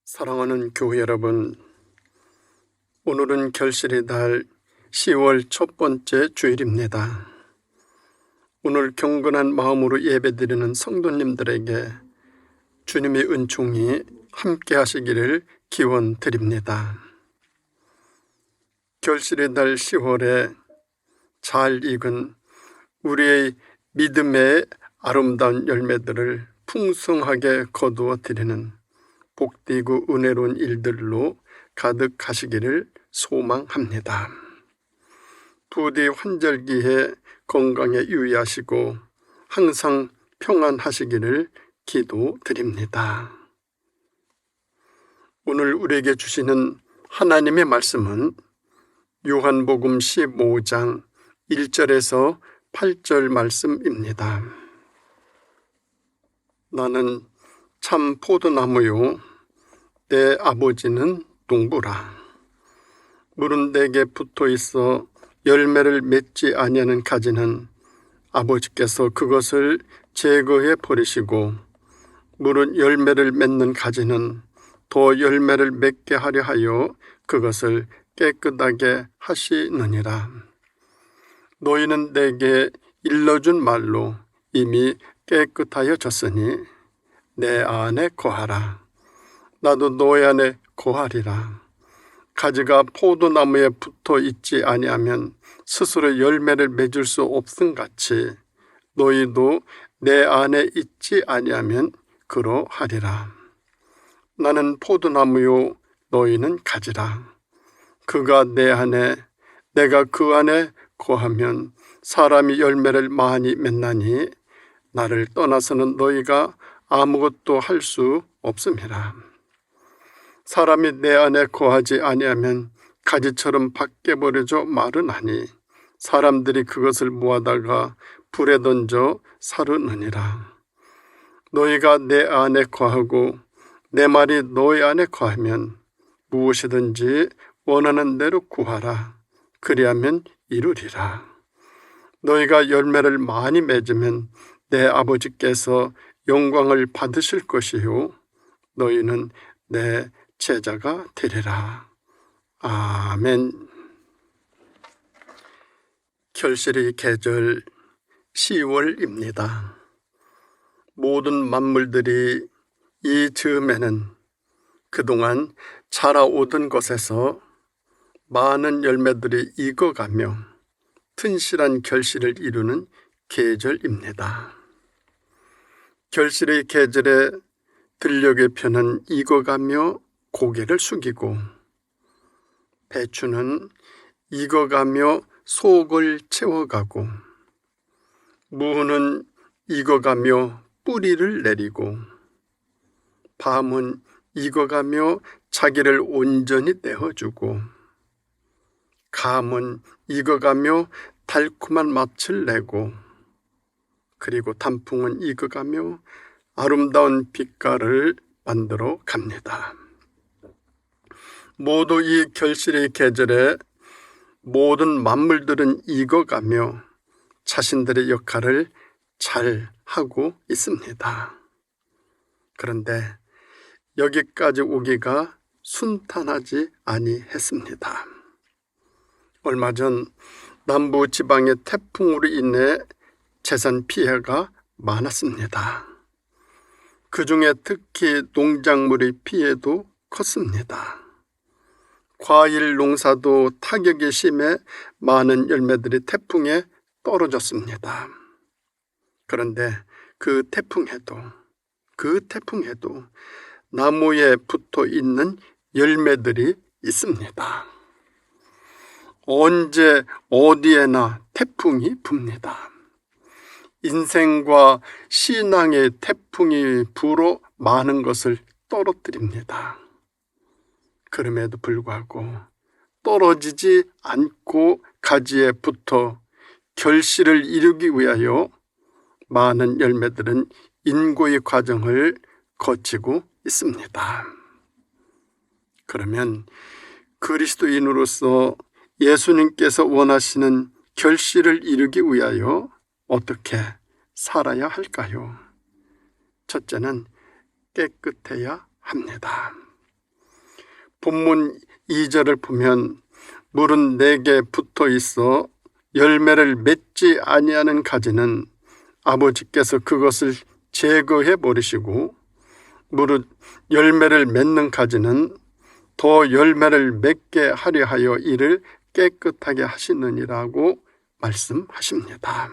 사랑하는 교회 여러분, 오늘은 결실의 달 10월 첫 번째 주일입니다. 오늘 경건한 마음으로 예배드리는 성도님들에게 주님의 은총이 함께 하시기를 기원드립니다. 결실의 달 10월에 잘 익은 우리의 믿음의 아름다운 열매들을 풍성하게 거두어 드리는 복되고 은혜로운 일들로 가득하시기를 소망합니다. 부디 환절기에 건강에 유의하시고 항상 평안하시기를 기도드립니다. 오늘 우리에게 주시는 하나님의 말씀은 요한복음 15장 1절에서 8절 말씀입니다. 나는 참 포도나무요 내 아버지는 농부라. 물은 내게 붙어 있어 열매를 맺지 아니하는 가지는 아버지께서 그것을 제거해 버리시고, 물은 열매를 맺는 가지는 더 열매를 맺게 하려 하여 그것을 깨끗하게 하시느니라. 너희는 내게 일러준 말로 이미 깨끗하여졌으니 내 안에 거하라. 나도 너희 안에 거하리라. 가지가 포도나무에 붙어 있지 아니하면 스스로 열매를 맺을 수 없음 같이 너희도 내 안에 있지 아니하면 그러하리라. 나는 포도나무요 너희는 가지라. 그가 내 안에 내가 그 안에 거하면 사람이 열매를 많이 맺나니 나를 떠나서는 너희가 아무것도 할 수 없음이라. 사람이 내 안에 거하지 아니하면 가지처럼 밖에 버려져 마르나니 사람들이 그것을 모아다가 불에 던져 사르느니라. 너희가 내 안에 거하고 내 말이 너희 안에 거하면 무엇이든지 원하는 대로 구하라. 그리하면 이루리라. 너희가 열매를 많이 맺으면 내 아버지께서 영광을 받으실 것이요 너희는 내 제자가 되리라. 아멘. 결실의 계절 10월입니다. 모든 만물들이 이 즈음에는 그동안 자라오던 것에서 많은 열매들이 익어가며 튼실한 결실을 이루는 계절입니다. 결실의 계절에 들녘의 편은 익어가며 고개를 숙이고, 배추는 익어가며 속을 채워가고, 무는 익어가며 뿌리를 내리고, 밤은 익어가며 자기를 온전히 떼어주고, 감은 익어가며 달콤한 맛을 내고, 그리고 단풍은 익어가며 아름다운 빛깔을 만들어 갑니다. 모두 이 결실의 계절에 모든 만물들은 익어가며 자신들의 역할을 잘 하고 있습니다. 그런데 여기까지 오기가 순탄하지 아니했습니다. 얼마 전 남부 지방의 태풍으로 인해 재산 피해가 많았습니다. 그 중에 특히 농작물의 피해도 컸습니다. 과일 농사도 타격이 심해 많은 열매들이 태풍에 떨어졌습니다. 그런데 그 태풍에도 나무에 붙어 있는 열매들이 있습니다. 언제 어디에나 태풍이 붑니다. 인생과 신앙의 태풍이 불어 많은 것을 떨어뜨립니다. 그럼에도 불구하고 떨어지지 않고 가지에 붙어 결실을 이루기 위하여 많은 열매들은 인고의 과정을 거치고 있습니다. 그러면 그리스도인으로서 예수님께서 원하시는 결실을 이루기 위하여 어떻게 살아야 할까요? 첫째는 깨끗해야 합니다. 본문 2절을 보면 물은 내게 붙어 있어 열매를 맺지 아니하는 가지는 아버지께서 그것을 제거해 버리시고 무릇 열매를 맺는 가지는 더 열매를 맺게 하려 하여 이를 깨끗하게 하시느니라고 말씀하십니다.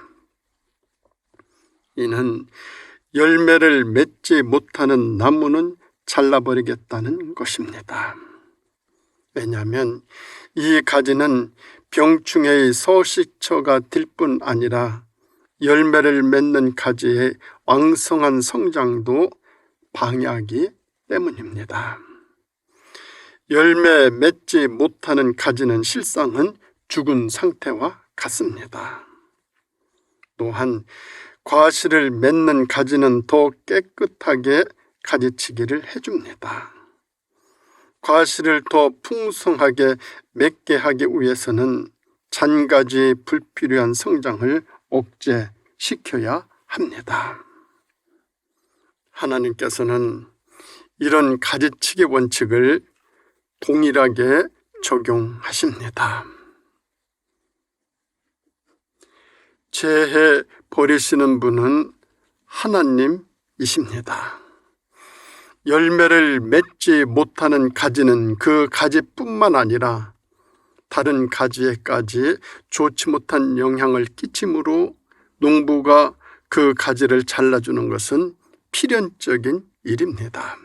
이는 열매를 맺지 못하는 나무는 잘라버리겠다는 것입니다. 왜냐하면 이 가지는 병충해의 서식처가 될 뿐 아니라 열매를 맺는 가지의 왕성한 성장도 방해하기 때문입니다. 열매 맺지 못하는 가지는 실상은 죽은 상태와 같습니다. 또한 과실을 맺는 가지는 더 깨끗하게 가지치기를 해줍니다. 과실을 더 풍성하게 맺게 하기 위해서는 잔가지의 불필요한 성장을 억제시켜야 합니다. 하나님께서는 이런 가지치기 원칙을 동일하게 적용하십니다. 재해 버리시는 분은 하나님이십니다. 열매를 맺지 못하는 가지는 그 가지뿐만 아니라 다른 가지에까지 좋지 못한 영향을 끼치므로 농부가 그 가지를 잘라주는 것은 필연적인 일입니다.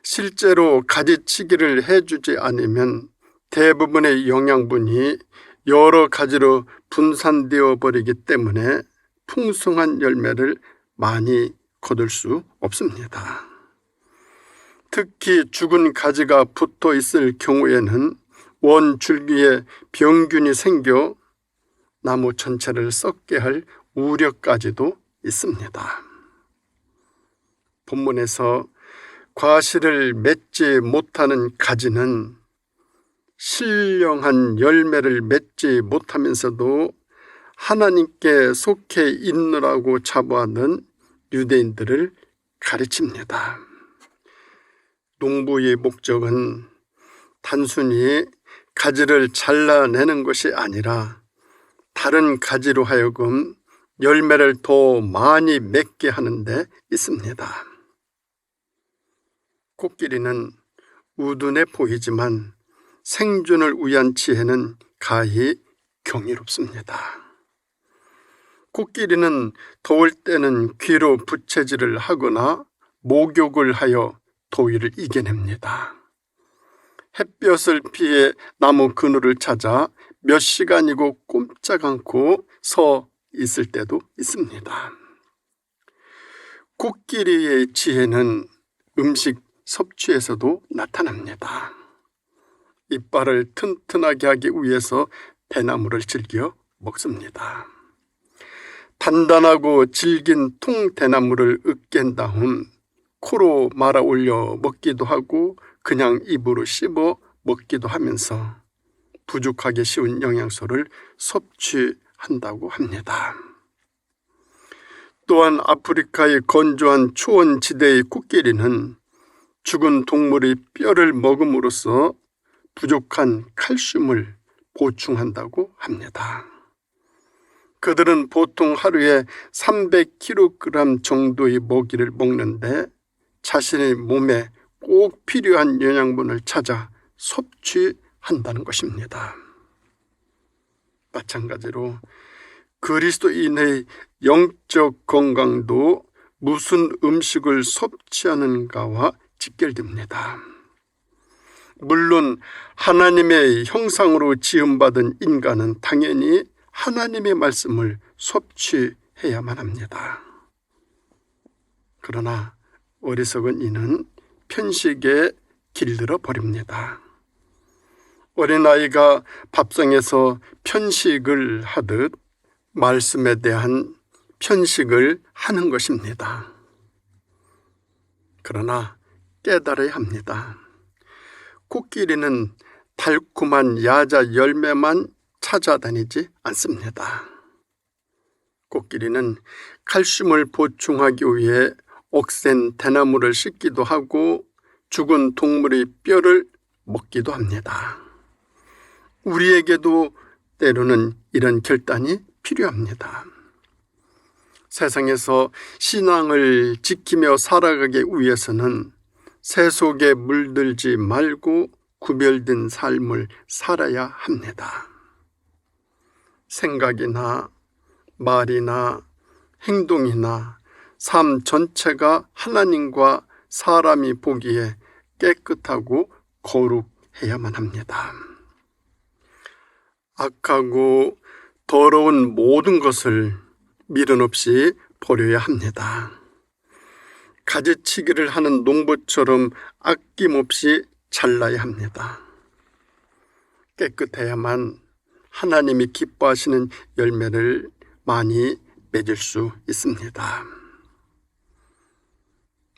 실제로 가지치기를 해주지 않으면 대부분의 영양분이 여러 가지로 분산되어 버리기 때문에 풍성한 열매를 많이 거둘 수 없습니다. 특히 죽은 가지가 붙어 있을 경우에는 원 줄기에 병균이 생겨 나무 전체를 썩게 할 우려까지도 있습니다. 본문에서 과실을 맺지 못하는 가지는 신령한 열매를 맺지 못하면서도 하나님께 속해 있느라고 자부하는 유대인들을 가르칩니다. 농부의 목적은 단순히 가지를 잘라내는 것이 아니라 다른 가지로 하여금 열매를 더 많이 맺게 하는 데 있습니다. 코끼리는 우둔해 보이지만 생존을 위한 지혜는 가히 경이롭습니다. 코끼리는 더울 때는 귀로 부채질을 하거나 목욕을 하여 더위를 이겨냅니다. 햇볕을 피해 나무 그늘을 찾아 몇 시간이고 꼼짝 않고 서 있을 때도 있습니다. 코끼리의 지혜는 음식 섭취에서도 나타납니다. 이빨을 튼튼하게 하기 위해서 배나무를 즐겨 먹습니다. 단단하고 질긴 통대나무를 으깬 다음 코로 말아 올려 먹기도 하고 그냥 입으로 씹어 먹기도 하면서 부족하기 쉬운 영양소를 섭취한다고 합니다. 또한 아프리카의 건조한 초원지대의 코끼리는 죽은 동물의 뼈를 먹음으로써 부족한 칼슘을 보충한다고 합니다. 그들은 보통 하루에 300kg 정도의 먹이를 먹는데 자신의 몸에 꼭 필요한 영양분을 찾아 섭취한다는 것입니다. 마찬가지로 그리스도인의 영적 건강도 무슨 음식을 섭취하는가와 직결됩니다. 물론 하나님의 형상으로 지음받은 인간은 당연히 하나님의 말씀을 섭취해야만 합니다. 그러나 어리석은 이는 편식에 길들어 버립니다. 어린아이가 밥상에서 편식을 하듯 말씀에 대한 편식을 하는 것입니다. 그러나 깨달아야 합니다. 코끼리는 달콤한 야자 열매만 찾아다니지 않습니다. 코끼리는 칼슘을 보충하기 위해 억센 대나무를 씹기도 하고 죽은 동물의 뼈를 먹기도 합니다. 우리에게도 때로는 이런 결단이 필요합니다. 세상에서 신앙을 지키며 살아가기 위해서는 세속에 물들지 말고 구별된 삶을 살아야 합니다. 생각이나 말이나 행동이나 삶 전체가 하나님과 사람이 보기에 깨끗하고 거룩해야만 합니다. 악하고 더러운 모든 것을 미련 없이 버려야 합니다. 가지치기를 하는 농부처럼 아낌없이 잘라야 합니다. 깨끗해야만 하나님이 기뻐하시는 열매를 많이 맺을 수 있습니다.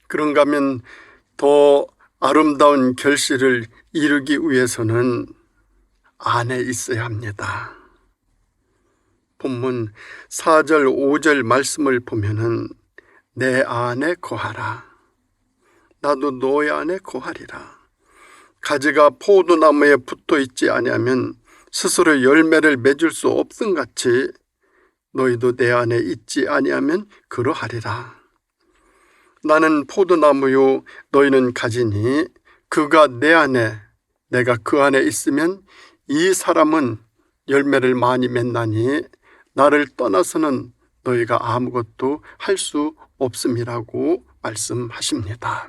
그런가 하면 더 아름다운 결실을 이루기 위해서는 안에 있어야 합니다. 본문 4절 5절 말씀을 보면은 내 안에 거하라. 나도 너의 안에 거하리라. 가지가 포도나무에 붙어 있지 아니하면 스스로 열매를 맺을 수 없음 같이 너희도 내 안에 있지 아니하면 그러하리라. 나는 포도나무요 너희는 가지니 그가 내 안에 내가 그 안에 있으면 이 사람은 열매를 많이 맺나니 나를 떠나서는 너희가 아무것도 할 수 없음이라고 말씀하십니다.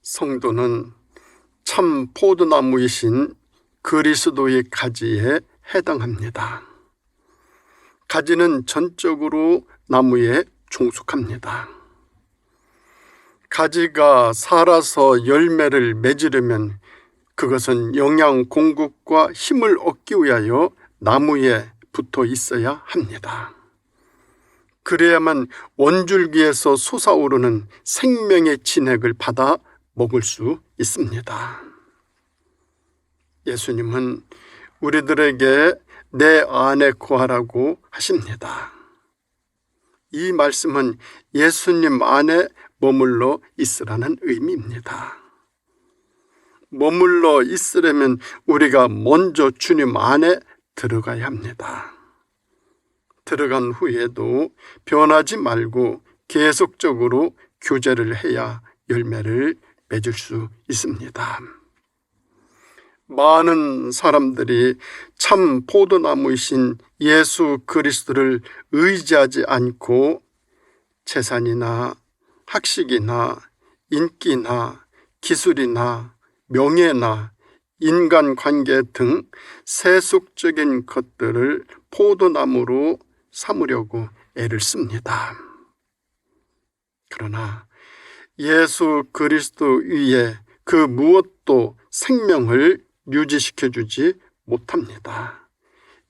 성도는 참 포도나무이신 그리스도의 가지에 해당합니다. 가지는 전적으로 나무에 종속합니다. 가지가 살아서 열매를 맺으려면 그것은 영양 공급과 힘을 얻기 위하여 나무에 붙어 있어야 합니다. 그래야만 원줄기에서 솟아오르는 생명의 진액을 받아 먹을 수 있습니다. 예수님은 우리들에게 내 안에 거하라고 하십니다. 이 말씀은 예수님 안에 머물러 있으라는 의미입니다. 머물러 있으려면 우리가 먼저 주님 안에 들어가야 합니다. 들어간 후에도 변하지 말고 계속적으로 교제를 해야 열매를 맺을 수 있습니다. 많은 사람들이 참 포도나무이신 예수 그리스도를 의지하지 않고 재산이나 학식이나 인기나 기술이나 명예나 인간관계 등 세속적인 것들을 포도나무로 삼으려고 애를 씁니다. 그러나 예수 그리스도 위에 그 무엇도 생명을 유지시켜주지 못합니다.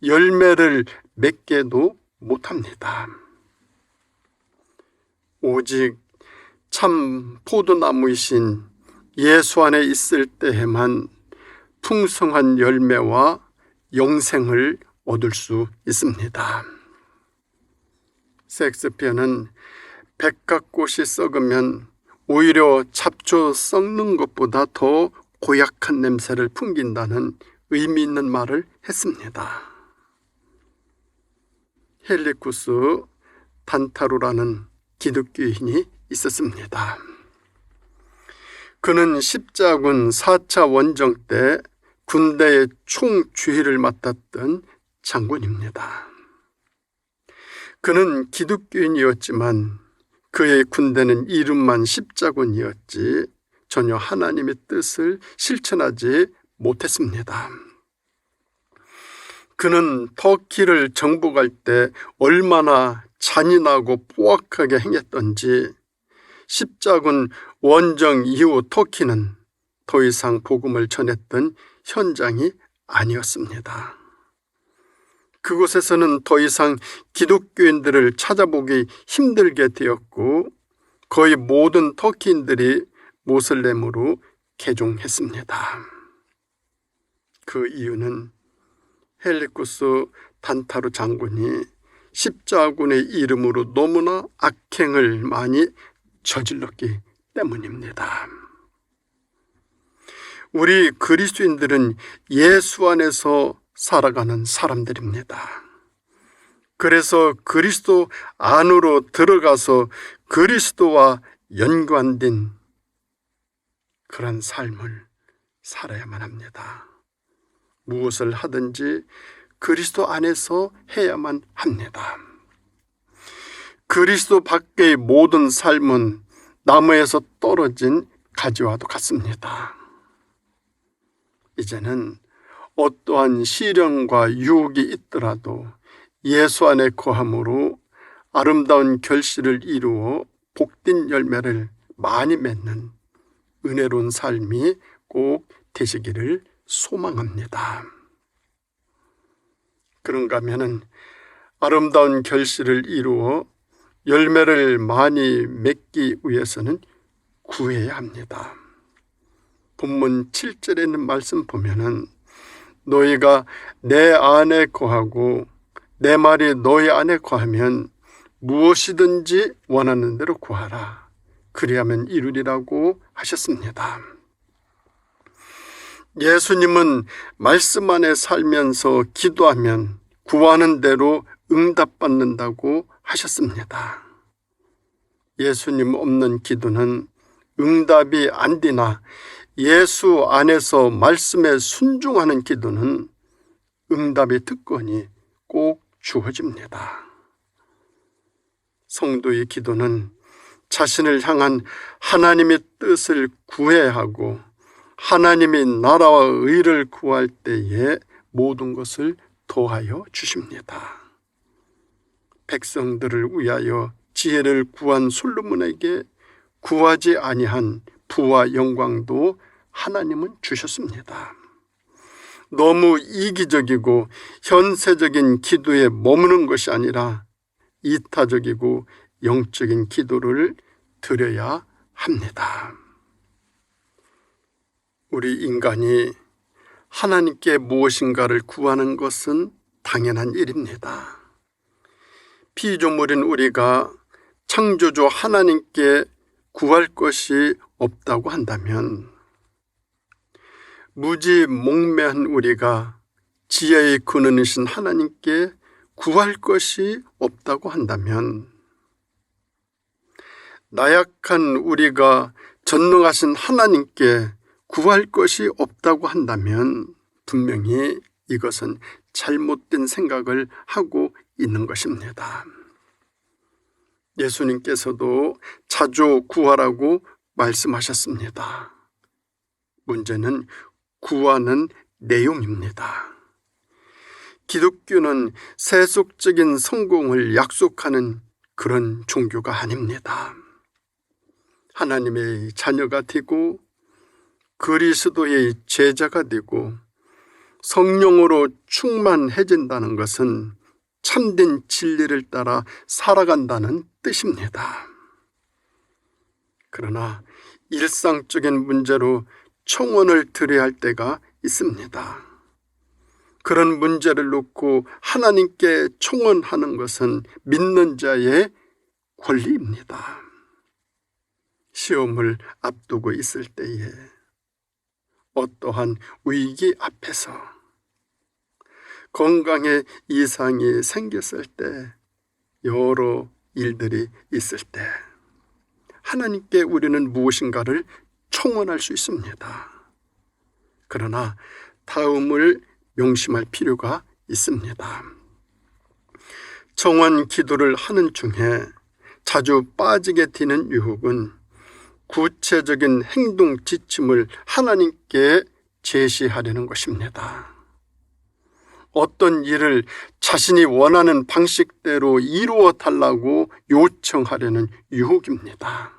열매를 맺게도 못합니다. 오직 참 포도나무이신 예수 안에 있을 때에만 풍성한 열매와 영생을 얻을 수 있습니다. 섹스피어는 백합꽃이 썩으면 오히려 잡초 썩는 것보다 더 고약한 냄새를 풍긴다는 의미 있는 말을 했습니다. 헬리쿠스 단타로라는 기독교인이 있었습니다. 그는 십자군 4차 원정 때 군대의 총주휘를 맡았던 장군입니다. 그는 기독교인이었지만 그의 군대는 이름만 십자군이었지 전혀 하나님의 뜻을 실천하지 못했습니다. 그는 터키를 정복할 때 얼마나 잔인하고 포악하게 행했던지 십자군 원정 이후 터키는 더 이상 복음을 전했던 현장이 아니었습니다. 그곳에서는 더 이상 기독교인들을 찾아보기 힘들게 되었고 거의 모든 터키인들이 모슬렘으로 개종했습니다. 그 이유는 헬리쿠스 단타루 장군이 십자군의 이름으로 너무나 악행을 많이 저질렀기 때문입니다. 우리 그리스도인들은 예수 안에서 살아가는 사람들입니다. 그래서 그리스도 안으로 들어가서 그리스도와 연관된 그런 삶을 살아야만 합니다. 무엇을 하든지 그리스도 안에서 해야만 합니다. 그리스도 밖의 모든 삶은 나무에서 떨어진 가지와도 같습니다. 이제는 어떠한 시련과 유혹이 있더라도 예수 안에 거함으로 아름다운 결실을 이루어 복된 열매를 많이 맺는 은혜로운 삶이 꼭 되시기를 소망합니다. 그런가 하면은 아름다운 결실을 이루어 열매를 많이 맺기 위해서는 구해야 합니다. 본문 7절에 있는 말씀 보면은 너희가 내 안에 거하고 내 말이 너희 안에 거하면 무엇이든지 원하는 대로 구하라. 그리하면 이루리라고 하셨습니다. 예수님은 말씀 안에 살면서 기도하면 구하는 대로 응답받는다고 하셨습니다. 예수님 없는 기도는 응답이 안 되나 예수 안에서 말씀에 순종하는 기도는 응답의 특권이 꼭 주어집니다. 성도의 기도는 자신을 향한 하나님의 뜻을 구해야 하고 하나님의 나라와 의를 구할 때에 모든 것을 도하여 주십니다. 백성들을 위하여 지혜를 구한 솔로몬에게 구하지 아니한 부와 영광도 하나님은 주셨습니다. 너무 이기적이고 현세적인 기도에 머무는 것이 아니라 이타적이고 영적인 기도를 드려야 합니다. 우리 인간이 하나님께 무엇인가를 구하는 것은 당연한 일입니다. 피조물인 우리가 창조주 하나님께 구할 것이 없다고 한다면 무지몽매한 우리가 지혜의 근원이신 하나님께 구할 것이 없다고 한다면 나약한 우리가 전능하신 하나님께 구할 것이 없다고 한다면 분명히 이것은 잘못된 생각을 하고 있는 것입니다. 예수님께서도 자주 구하라고 말씀하셨습니다. 문제는 구하는 내용입니다. 기독교는 세속적인 성공을 약속하는 그런 종교가 아닙니다. 하나님의 자녀가 되고 그리스도의 제자가 되고 성령으로 충만해진다는 것은 참된 진리를 따라 살아간다는 뜻입니다. 그러나 일상적인 문제로 청원을 드려야 할 때가 있습니다. 그런 문제를 놓고 하나님께 청원하는 것은 믿는 자의 권리입니다. 시험을 앞두고 있을 때에 어떠한 위기 앞에서 건강에 이상이 생겼을 때 여러 일들이 있을 때 하나님께 우리는 무엇인가를 청원할 수 있습니다. 그러나 다음을 명심할 필요가 있습니다. 청원 기도를 하는 중에 자주 빠지게 되는 유혹은 구체적인 행동 지침을 하나님께 제시하려는 것입니다. 어떤 일을 자신이 원하는 방식대로 이루어 달라고 요청하려는 유혹입니다.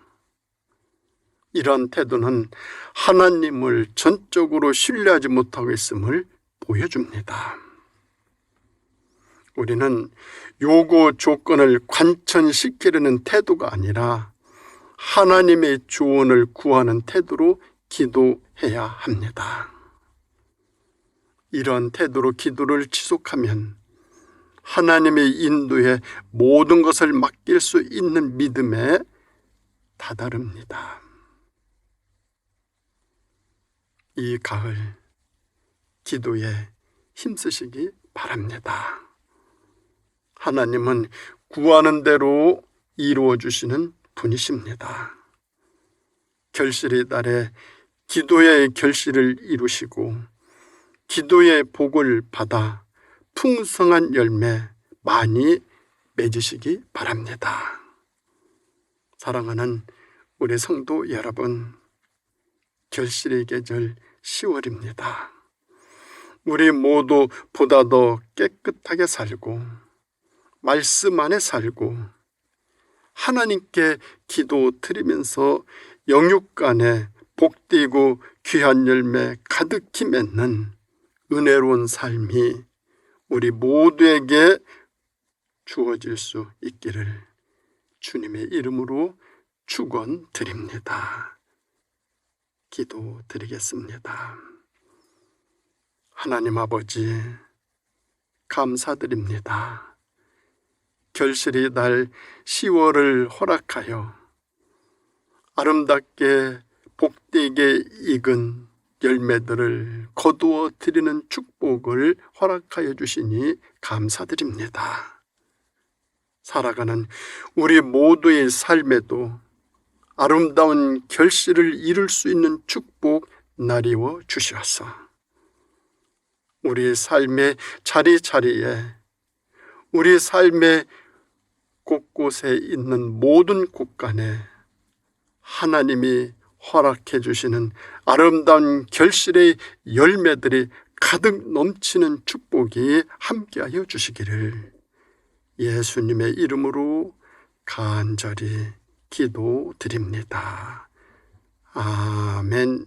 이런 태도는 하나님을 전적으로 신뢰하지 못하고 있음을 보여줍니다. 우리는 요구 조건을 관천시키려는 태도가 아니라 하나님의 조언을 구하는 태도로 기도해야 합니다. 이런 태도로 기도를 지속하면 하나님의 인도에 모든 것을 맡길 수 있는 믿음에 다다릅니다. 이 가을 기도에 힘쓰시기 바랍니다. 하나님은 구하는 대로 이루어 주시는 분이십니다. 결실의 달에 기도의 결실을 이루시고 기도의 복을 받아 풍성한 열매 많이 맺으시기 바랍니다. 사랑하는 우리 성도 여러분, 결실의 계절 10월입니다. 우리 모두 보다 더 깨끗하게 살고 말씀 안에 살고 하나님께 기도 드리면서 영육 간에 복되고 귀한 열매 가득히 맺는 은혜로운 삶이 우리 모두에게 주어질 수 있기를 주님의 이름으로 축원드립니다. 기도드리겠습니다. 하나님 아버지, 감사드립니다. 결실의 달 10월을 허락하여 아름답게 복되게 익은 열매들을 거두어 드리는 축복을 허락하여 주시니 감사드립니다. 살아가는 우리 모두의 삶에도 아름다운 결실을 이룰 수 있는 축복 나리워 주시옵소서. 우리 삶의 자리자리에, 우리 삶의 곳곳에 있는 모든 곳간에 하나님이 허락해 주시는 아름다운 결실의 열매들이 가득 넘치는 축복이 함께하여 주시기를 예수님의 이름으로 간절히 기도드립니다. 아멘.